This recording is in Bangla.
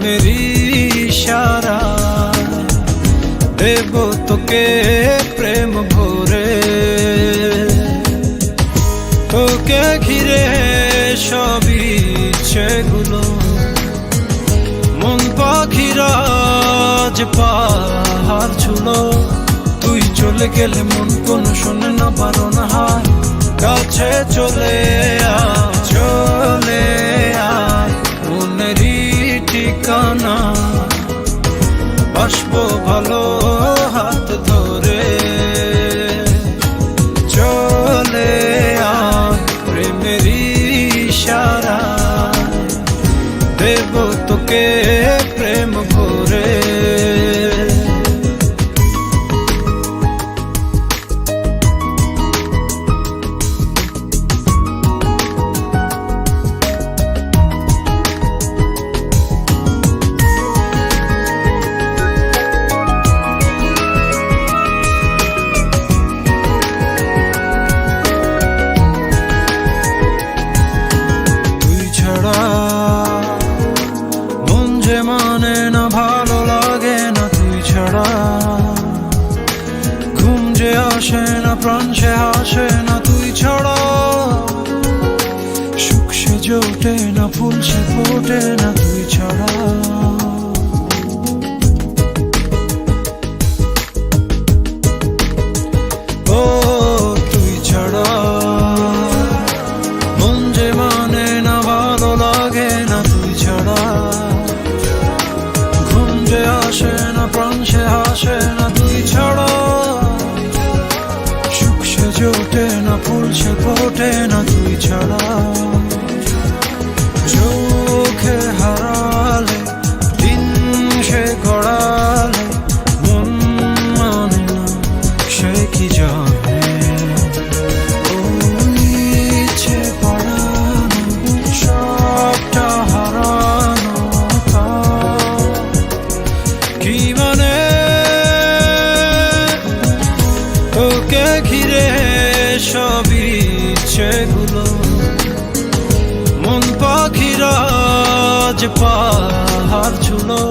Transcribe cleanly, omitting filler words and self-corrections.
প্রেমেরই ইশারা দেব তোকে প্রেম ভরে, তোকে ঘিরে সবই ইচ্ছেগুলো মন পাখিরা যে পাহাড় ছুলো। তুই চলে গেলে মন কোনো শোনে না, বারণ হায় কাছে চলে আয়, চলে আয় মনেরই ঠিকানা, বাসবো ভালো হাত ধরে। চলে আয় প্রেমেরই ইশারা দেব তোকে প্রেম ভরে। মন যে মানে না, ভালো লাগে না তুই ছাড়া, ঘুম যে আসে না, প্রাণ সে হাসে না তুই ছাড়া, সুখ সে জোটে না, ফুল সে ফোটে না তুই ছাড়া। ও তুই ছাড়া মন যে মানে না, ভালো লাগে না তুই ছাড়া, ঘুম যে আসে না, প্রাণ সে হাসে না তুই ছাড়া, সুখ সে জোটে না, ফুল সে ফোটে না তুই ছাড়া। চোখে হারালে দিন সে গড়ালে মন মানে না সে কি জানে, ইচ্ছে পড়ানো সবটা হারানো কি মানে, তোকে ঘিরে সবই ইচ্ছেগুলো মন পাখিরা যে পাহাড় ছুলো।